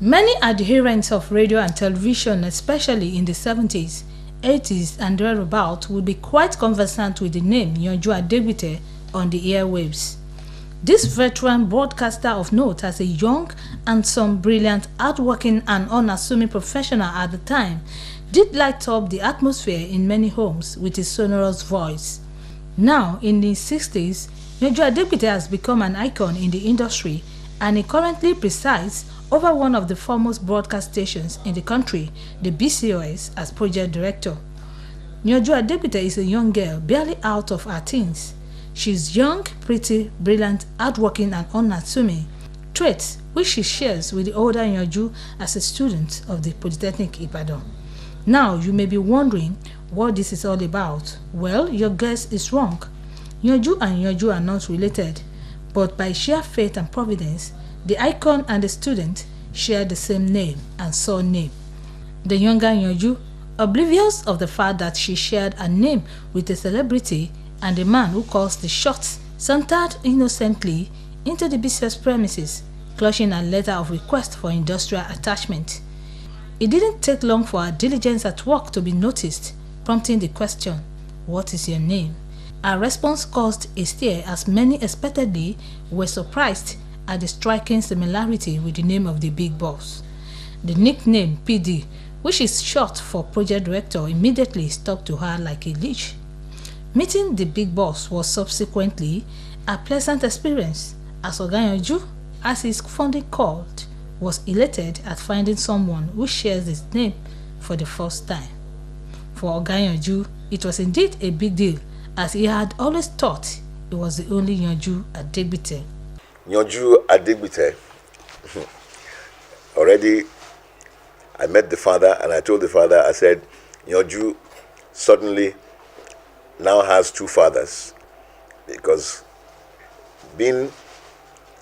Many adherents of radio and television, especially in the 70s, 80s and thereabout, will be quite conversant with the name Yanju Adegbite on the airwaves. This veteran broadcaster of note as a young, handsome, brilliant, hardworking and unassuming professional at the time did light up the atmosphere in many homes with his sonorous voice. Now, in his 60s, Yanju Adegbite has become an icon in the industry and he currently presides over one of the foremost broadcast stations in the country, the BCOS, as project director. Yanju Adegbite is a young girl barely out of her teens. She's young, pretty, brilliant, hardworking and unassuming, traits which she shares with the older Yanju as a student of the Polytechnic Ibadan. Now you may be wondering what this is all about. Well, your guess is wrong. Yanju and Yanju are not related, but by sheer fate and providence, the icon and the student share the same name and surname. The younger Yanju, oblivious of the fact that she shared a name with a celebrity and the man who calls the shots, sauntered innocently into the BCOS premises, clutching a letter of request for industrial attachment. It didn't take long for her diligence at work to be noticed, prompting the question, "What is your name?" Her response caused a stir as many expectedly were surprised at the striking similarity with the name of the big boss. The nickname PD, which is short for project director, immediately stuck to her like a leash. Meeting the big boss was subsequently a pleasant experience, as Oga Yanju, as he is fondly called, was elated at finding someone who shares his name for the first time. For Oga Yanju, it was indeed a big deal, as he had always thought he was the only Yanju Adegbite. Yanju Adegbite. Already, I met the father and I told the father, I said, Yanju suddenly now has two fathers, because being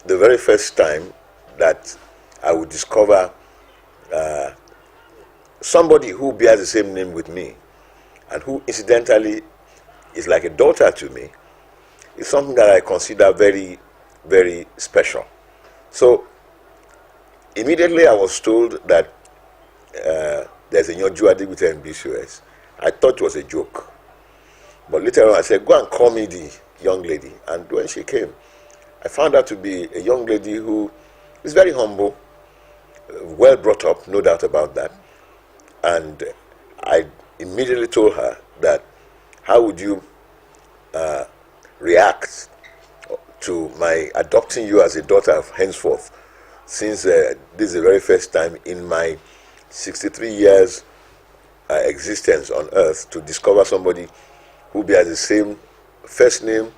the very first time that I would discover somebody who bears the same name with me and who incidentally is like a daughter to me, is something that I consider very, very special. So immediately I was told that there's a Yanju Adegbite in BCOS. I thought it was a joke. But later on I said, go and call me the young lady. And when she came, I found her to be a young lady who is very humble, well brought up, no doubt about that. And I immediately told her that, how would you react to my adopting you as a daughter of henceforth, since this is the very first time in my 63 years existence on earth to discover somebody who bears the same first name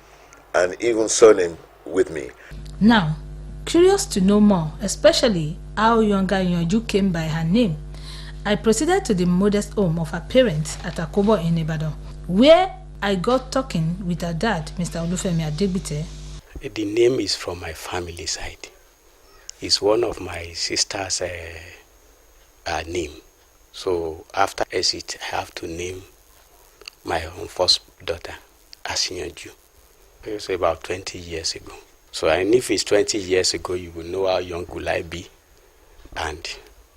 and even surname with me. Now, curious to know more, especially how younger Yanju came by her name, I proceeded to the modest home of her parents at Akobo in Ibadan, where I got talking with her dad, Mr. Olufemi Adegbite. The name is from my family side. It's one of my sister's name. So after exit, I have to name my own first daughter as Yanju. It's about 20 years ago. So and if it's 20 years ago, you will know how young will I be. And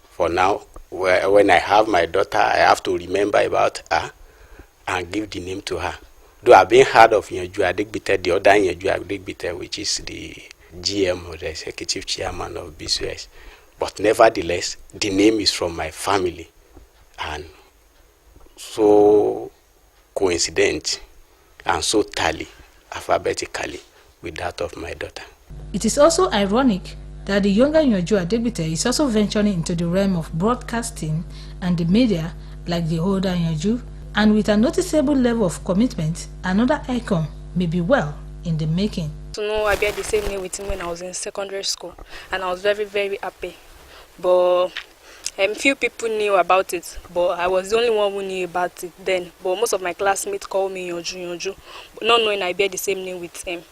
for now, when I have my daughter, I have to remember about her and give the name to her. Though I've been heard of Yanju Adegbite, the other Yanju Adegbite, which is the GM or the executive chairman of BCOS. But nevertheless, the name is from my family. And so coincident and so tally alphabetically with that of my daughter. It is also ironic that the younger Yanju Adegbite is also venturing into the realm of broadcasting and the media like the older Yanju, and with a noticeable level of commitment, another icon may be well in the making. To know I bear the same name with him when I was in secondary school, and I was very, very happy. But few people knew about it, but I was the only one who knew about it then. But most of my classmates called me Yanju, but not knowing I bear the same name with him.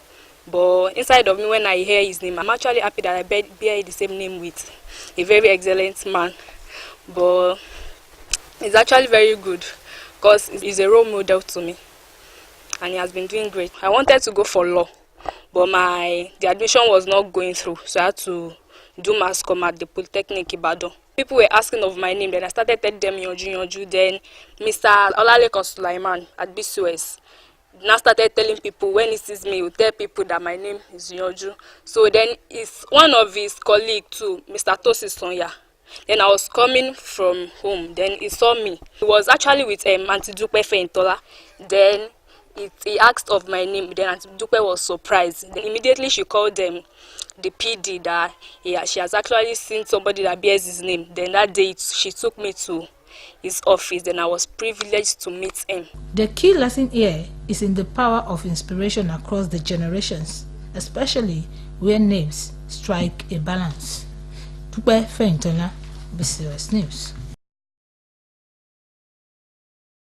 But inside of me, when I hear his name, I'm actually happy that I bear the same name with a very excellent man. But it's actually very good because he's a role model to me, and he has been doing great. I wanted to go for law, but the admission was not going through, so I had to do mass comm at the Polytechnic Ibadan. People were asking of my name, then I started telling them Yanju. Then Mr. Olaleko Sulaiman at BCOS now started telling people when he sees me, he will tell people that my name is Yanju. So then it's one of his colleagues too, Mr. Tosi Sonya. Then I was coming from home, then he saw me. He was actually with Aunty Dupe Feintola. Then he asked of my name, then Aunty Dupe was surprised. Then immediately she called them the PD that she has actually seen somebody that bears his name. Then that day she took me to his office, then I was privileged to meet him. The key lesson here is in the power of inspiration across the generations, especially where names strike a balance. Dupe Feintola, BCOS News.